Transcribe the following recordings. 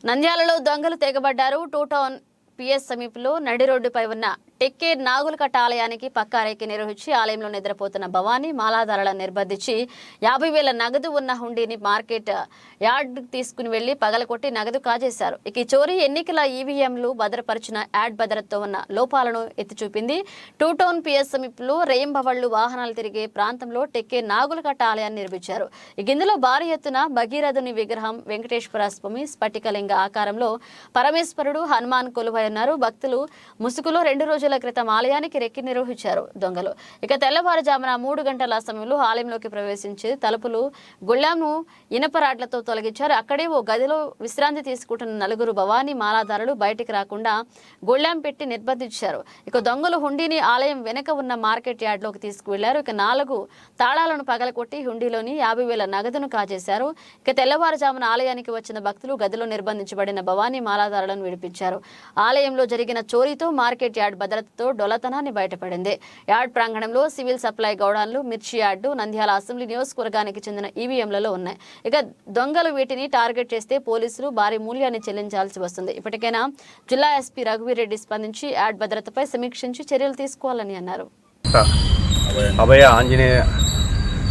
నంద్యాలలో దొంగలు తెగబడ్డారు. Two town PS సమీపంలో నడి రోడ్డుపై ఉన్న టెక్కేర్ నాగులకట్ట ఆలయానికి పక్కారేకి నిర్వహించి ఆలయంలో నిద్రపోతున్న భవానీ మాలాధారాలను నిర్బంధించి 50,000 నగదు ఉన్న హుండీని మార్కెట్ యార్డ్ తీసుకుని వెళ్లి పగలకొట్టి నగదు కాజేశారు. ఇక ఈ చోరీ ఎన్నికల ఈవీఎంలు భద్రపరిచిన యాడ్ భద్రతతో ఉన్న లోపాలను ఎత్తి చూపింది. టూ టౌన్ పిఎస్ సమీపంలో రేయింబవళ్లు వాహనాలు తిరిగే ప్రాంతంలో టెక్కేర్ నాగులకట్ట ఆలయాన్ని నిర్మించారు. ఇక ఇందులో భారీ ఎత్తున భగీరథుని విగ్రహం, వెంకటేశ్వర స్వామి స్ఫటికలింగ ఆకారంలో పరమేశ్వరుడు, హనుమాన్ కొలువై ఉన్నారు. భక్తులు ముసుగులో 2 రోజుల క్రితం ఆలయానికి రెక్కి నిర్వహించారు దొంగలు. ఇక తెల్లవారుజామున 3 గంటల సమయంలో ఆలయంలోకి ప్రవేశించి తలుపులు, గుళ్లాంను ఇనపరాడ్లతో తొలగించారు. అక్కడే ఓ గదిలో విశ్రాంతి తీసుకుంటున్న 4 భవానీ మాలాధారులు బయటికి రాకుండా గుళ్లాం పెట్టి నిర్బంధించారు. ఇక దొంగలు హుండీని ఆలయం వెనక ఉన్న మార్కెట్ యార్డ్లోకి తీసుకువెళ్లారు. ఇక 4 తాళాలను పగలకొట్టి హుండీలోని 50,000 నగదును కాజేశారు. ఇక తెల్లవారుజామున ఆలయానికి వచ్చిన భక్తులు గదిలో నిర్బంధించబడిన భవానీ మాలాధారులను విడిపించారు. ఆలయంలో జరిగిన చోరీతో మార్కెట్ యార్డ్ భద్రతతో డొలతనాన్ని బయటపడింది. యార్డ్ ప్రాంగణంలో సివిల్ సప్లై గౌడాన్లు, మిర్చి యార్డు, నంద్యాల అసెంబ్లీ నియోజకవర్గానికి చెందిన ఈవీఎంలలో ఉన్నాయి. ఇక దొంగలు వీటిని టార్గెట్ చేస్తే పోలీసులు భారీ మూల్యాన్ని చెల్లించాల్సి వస్తుంది. ఇప్పటికైనా జిల్లా ఎస్పీ రఘువీర్ రెడ్డి స్పందించి యార్డ్ భద్రతపై సమీక్షించి చర్యలు తీసుకోవాలని అన్నారు. అభయ ఆంజనేయ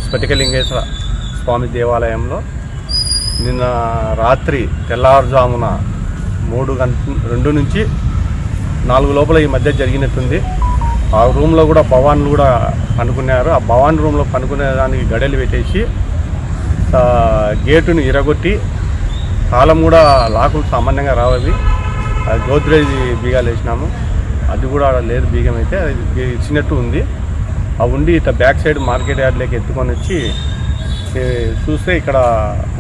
స్ఫటికలింగేశ్వర స్వామి దేవాలయంలో నిన్న రాత్రి తెల్లవారుజామున 2 నుంచి 4 లోపల ఈ మధ్య జరిగినట్టుంది. ఆ రూమ్లో కూడా భవాన్లు కూడా పనుకున్నారు. ఆ భవాన్ రూమ్లో పనుకునే దానికి గడెలు పెట్టేసి గేటుని ఇరగొట్టి తాళం కూడా లాకులు సామాన్యంగా రావాలి. అది గోద్రేజ్ బీగాలు వేసినాము, అది కూడా లేదు, బీగం అయితే అది ఇచ్చినట్టు ఉంది. ఆ ఉండి ఇట్లా బ్యాక్ సైడ్ మార్కెట్ యార్డ్లోకి ఎత్తుకొని వచ్చి చూస్తే ఇక్కడ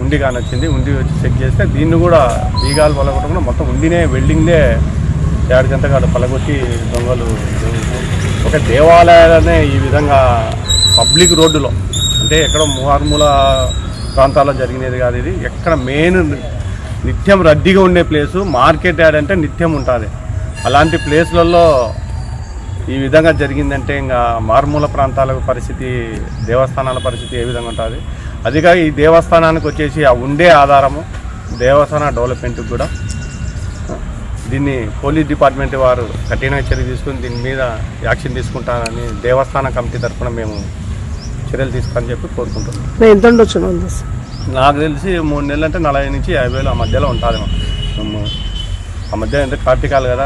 ఉండి కానొచ్చింది. ఉండి వచ్చి చెక్ చేస్తే దీన్ని కూడా బీగాలు పలగొట్టకుండా మొత్తం ఉండినే వెల్డింగ్దే యాడికంతగా పలగొట్టి దొంగలు ఒక దేవాలయాలనే ఈ విధంగా పబ్లిక్ రోడ్డులో, అంటే ఎక్కడ మారుమూల ప్రాంతాల్లో జరిగినది కాదు. ఇది ఎక్కడ మెయిన్ నిత్యం రద్దీగా ఉండే ప్లేసు మార్కెట్ యార్డ్ అంటే నిత్యం ఉంటుంది. అలాంటి ప్లేస్లలో ఈ విధంగా జరిగిందంటే ఇంకా మారుమూల ప్రాంతాల పరిస్థితి, దేవస్థానాల పరిస్థితి ఏ విధంగా ఉంటుంది. అదిగా ఈ దేవస్థానానికి వచ్చేసి ఆ ఉండే ఆధారము దేవస్థాన డెవలప్మెంట్కి కూడా దీన్ని పోలీస్ డిపార్ట్మెంట్ వారు కఠినమైన చర్య తీసుకుని దీని మీద యాక్షన్ తీసుకుంటారని దేవస్థాన కమిటీ తరఫున మేము చర్యలు తీసుకోని చెప్పి కోరుకుంటున్నాం. ఎంత ఉండొచ్చు? నాకు తెలిసి 3 నెలలు అంటే 40 నుంచి 50,000 ఆ మధ్యలో ఉంటుంది. ఆ మధ్య అంటే కార్తీకాలు కదా,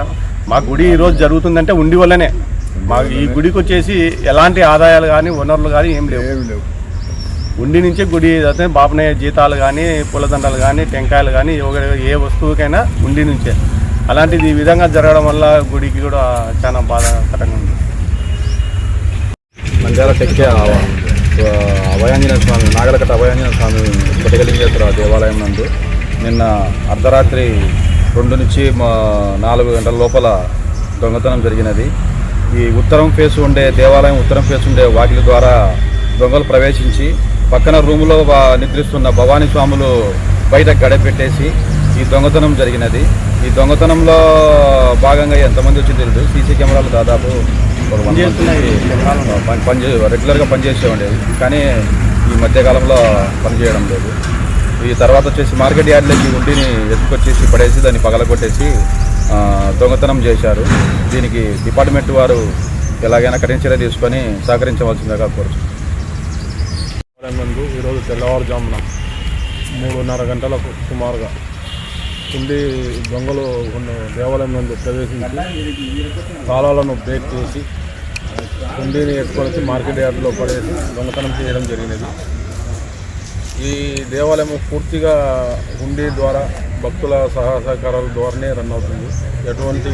మా గుడి ఈరోజు జరుగుతుందంటే ఉండి వల్లనే. మాకు ఈ గుడికి వచ్చేసి ఎలాంటి ఆదాయాలు కానీ వనరులు కానీ ఏం లేవు. ఉండి నుంచే గుడి అయితే బాపనయ్య జీతాలు కానీ, పూలదండలు కానీ, టెంకాయలు కానీ, ఏ వస్తువుకైనా ఉండి నుంచే. అలాంటిది ఈ విధంగా జరగడం వల్ల గుడికి కూడా చాలా బాధాకరంగా ఉంది. నంద్యాల టెక్కే అభయాంజనేయ స్వామి, నాగలకట్ట అభయాంజనేయ స్వామి స్ఫటికలింగేశ్వర దేవాలయం నందు నిన్న అర్ధరాత్రి 2 నుంచి 4 గంటల లోపల దొంగతనం జరిగినది. ఈ ఉత్తరం ఫేస్ ఉండే దేవాలయం ఉత్తరం ఫేస్ ఉండే వాకిలి ద్వారా దొంగలు ప్రవేశించి పక్కన రూములో నిద్రిస్తున్న భవానీ స్వాములు బయట గడపెట్టేసి ఈ దొంగతనం జరిగినది. ఈ దొంగతనంలో భాగంగా ఎంతమంది వచ్చి తెలియదు. సీసీ కెమెరాలు దాదాపు రెగ్యులర్గా పనిచేసేవండి, కానీ ఈ మధ్యకాలంలో పనిచేయడం లేదు. ఈ తర్వాత వచ్చేసి మార్కెట్ యార్డ్లోకి ఉండిని ఎత్తుకొచ్చేసి పడేసి దాన్ని పగలగొట్టేసి దొంగతనం చేశారు. దీనికి డిపార్ట్మెంట్ వారు ఎలాగైనా కఠిన చర్య తీసుకొని సహకరించవలసిందిగా కోరుచున్నాను. ఈరోజు తెల్లవారుజామున 3:30 గంటలకు సుమారుగా ఉండి దొంగలు దేవాలయం నందు ప్రవేశించి తాళాలను బ్రేక్ చేసి ఉండిని ఎత్తుకొని మార్కెట్ యార్డ్లో పడేసి దొంగతనం చేయడం జరిగినది. ఈ దేవాలయం పూర్తిగా హుండీ ద్వారా భక్తుల సహకారాల ద్వారానే రన్ అవుతుంది. ఎటువంటి